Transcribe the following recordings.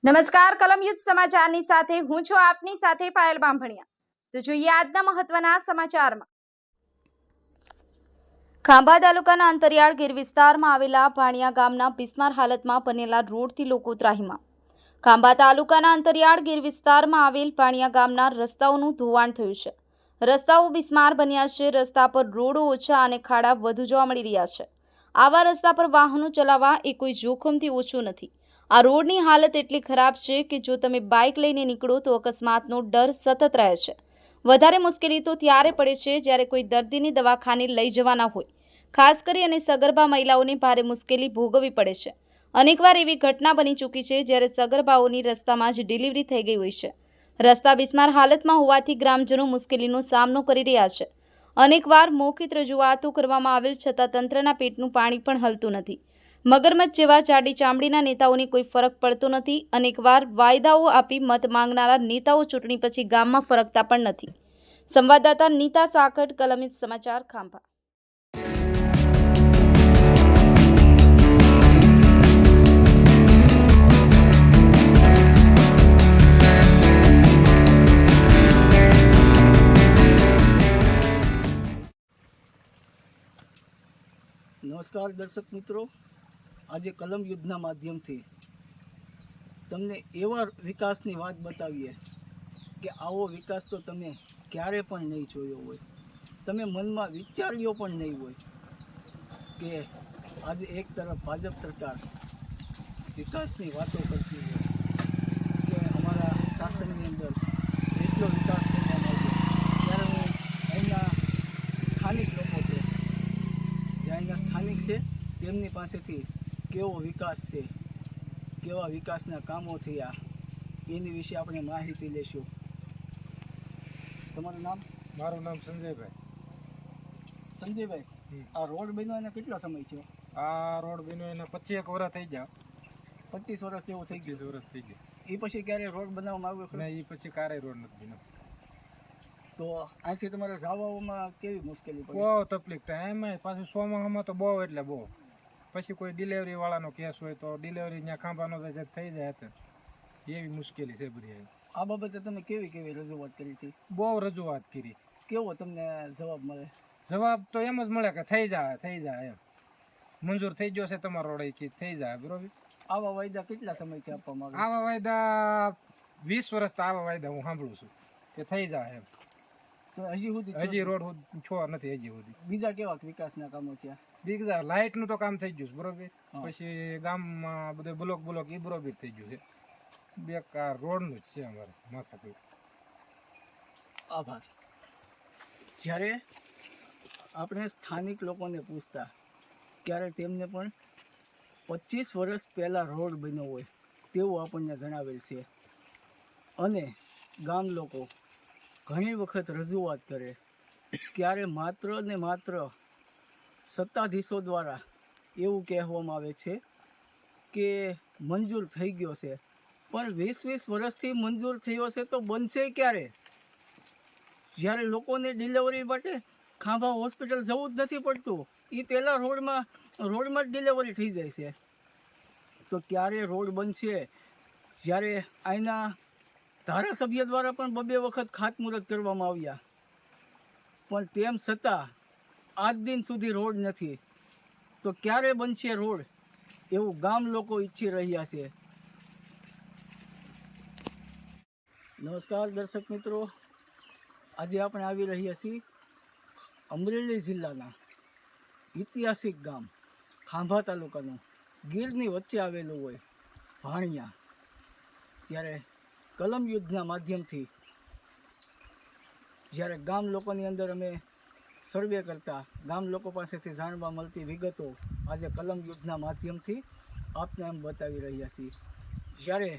નમસ્કાર કલમ યુદ્ધ સમાચારની સાથે હું છું આપની સાથે પાયલ બામભણિયા। તો જોઈએ આજના મહત્વના સમાચારમાં। ખાંભા તાલુકાના અંતરિયાળ ગીર વિસ્તારમાં આવેલા ભાણિયા ગામના બિસ્માર હાલતમાં બનેલા રોડથી લોકો ત્રાહિમામ। ખાંભા તાલુકાના અંતરિયાળ ગીર વિસ્તારમાં આવેલ ભાણિયા ગામના રસ્તાઓનું ધોવાણ થયું છે। રસ્તાઓ બિસ્માર બન્યા છે। રસ્તા પર રોડો ઓછા અને ખાડા વધુ જોવા મળી રહ્યા છે। આવા રસ્તા પર વાહનો ચલાવવા એ કોઈ જોખમથી ઓછું નથી। આ રોડની હાલત એટલી ખરાબ છે કે જો તમે બાઇક લઈને નીકળો તો અકસ્માતનો ડર સતત રહે છે। વધારે મુશ્કેલી તો ત્યારે પડે છે જ્યારે કોઈ દર્દીને દવાખાને લઈ જવાના હોય। ખાસ કરી અને સગર્ભા મહિલાઓને ભારે મુશ્કેલી ભોગવવી પડે છે। અનેકવાર એવી ઘટના બની ચૂકી છે જ્યારે સગર્ભાઓની રસ્તામાં જ ડિલિવરી થઈ ગઈ હોય છે। રસ્તા બિસ્માર હાલતમાં હોવાથી ગ્રામજનો મુશ્કેલીનો સામનો કરી રહ્યા છે। અનેકવાર મૌખિક રજૂઆતો કરવામાં આવેલ છતાં તંત્રના પેટનું પાણી પણ હલતું નથી। મગરમચ્છ જેવા જાડી ચામડીના નેતાઓને કોઈ ફરક પડતો નથી। અનેકવાર વાયદાઓ આપી મત માંગનારા નેતાઓ ચૂંટણી પછી ગામમાં ફરકતા પણ નથી। સંવાદદાતા નીતા સાકટ, કલમ યુદ્ધ સમાચાર, ખાંભા। નમસ્કાર દર્શક મિત્રો, આજે કલમ યુદ્ધના માધ્યમથી તમને એવા વિકાસની વાત બતાવીએ કે આવો વિકાસ તો તમે ક્યારે પણ નહીં જોયો હોય, તમે મનમાં વિચાર્યો પણ નહીં હોય કે આજે એક તરફ ભાજપ સરકાર વિકાસની વાતો કરતી હોય કે અમારા શાસનની અંદર એટલો વિકાસ કરવામાં આવ્યો, ત્યારે હું અહીંના સ્થાનિક લોકો છે, અહીંના સ્થાનિક છે તેમની પાસેથી કેવો વિકાસ છે, કેવા વિકાસના કામો થયા એની વિશે આપણે માહિતી લઈશું। તમારું નામ? મારું નામ સંજયભાઈ। સંજયભાઈ, આ રોડ બન્યો એને કેટલો સમય છે? આ રોડ બન્યો એને 25 વર્ષ થઈ ગયા। 25 વર્ષ જેવું થઈ ગયું? વર્ષ થઈ ગયા। એ પછી ક્યારે રોડ બનાવવામાં આવ્યો ખરો? એ પછી ક્યારેય રોડ નથી બન્યો। તો અહીંથી તમારે જવામાં કેવી મુશ્કેલી પડે? બહુ તકલીફ થાય એમાં, પાછું ચોમાસામાં તો બહુ એટલે બહુ। પછી કોઈ ડિલિવરી વાળાનો કેસ હોય તો ડિલિવરી ત્યાં ખાંભાનો થઈ જાય તો એવી મુશ્કેલી છે બધી। આ બાબતે તમે કેવી રજૂઆત કરી હતી? બહુ રજૂઆત કરી। કેવો તમને જવાબ મળે? જવાબ તો એમ જ મળે કે થઈ જાય એમ, મંજૂર થઈ ગયો છે તમારો રોડ, કે થઈ જાય, બરોબર। આવા વાયદા કેટલા સમયથી આપવામાં આવે? આવા વાયદા 20 વર્ષ તો આવા વાયદા હું સાંભળું છું કે થઈ જાય એમ, તો હજી રોડ છો નથી હજી સુધી। બીજા કેવા વિકાસના કામો થયા? બીજા લાઇટ નું તો કામ થઈ ગયું છે, બરોબર। પછી ગામમાં બધું બ્લોક એ બરોબર થઈ ગયું છે। બેકાર રોડ નું જ છે અમારે માથાકૂટ। આભાર। જ્યારે આપણે સ્થાનિક લોકોને પૂછતા ત્યારે તેમને પણ 25 વર્ષ પહેલાં રોડ બન્યો હોય તેવું આપણને જણાવેલ છે, અને ગામ લોકો ઘણી વખત રજૂઆત કરે ત્યારે માત્ર ને માત્ર સત્તાધીશો દ્વારા એવું કહેવામાં આવે છે કે મંજૂર થઈ ગયો છે, પણ 20 વર્ષથી મંજૂર થયો છે તો બનશે ક્યારે? જ્યારે લોકોને ડિલિવરી માટે ખાંભા હોસ્પિટલ જવું જ નથી પડતું, એ પહેલાં રોડમાં જ ડિલિવરી થઈ જાય છે। તો ક્યારે રોડ બનશે? જ્યારે અહીંના ધારાસભ્ય દ્વારા પણ 2 વખત ખાતમુહૂર્ત કરવામાં આવ્યા, પણ તેમ છતાં આજ દિન સુધી રોડ નથી। તો ક્યારે બનશે રોડ એવું ગામ લોકો ઈચ્છી રહ્યા છે। નમસ્કાર દર્શક મિત્રો, આજે આપણે આવી રહ્યા છીએ અમરેલી જિલ્લાના ઐતિહાસિક ગામ ખાંભા તાલુકાનું, ગીરની વચ્ચે આવેલું હોય ભાણિયા। ત્યારે કલમ યુદ્ધના માધ્યમથી જ્યારે ગામ લોકોની અંદર અમે સર્વે કરતા, ગામ લોકો પાસેથી જાણવા મળતી વિગતો આજે કલમ યુદ્ધના માધ્યમથી આપને એમ બતાવી રહ્યા છીએ। જ્યારે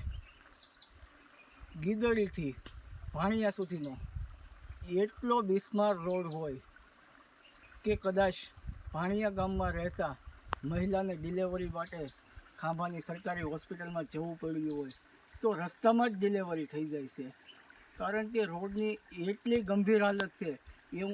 ગીદડીથી ભાણિયા સુધીનો એટલો બિસ્માર રોડ હોય કે કદાચ ભાણિયા ગામમાં રહેતા મહિલાને ડિલિવરી માટે ખાંભાની સરકારી હોસ્પિટલમાં જવું પડ્યું હોય તો રસ્તામાં જ ડિલિવરી થઈ જાય છે, કારણ કે રોડની એટલી ગંભીર હાલત છે એવું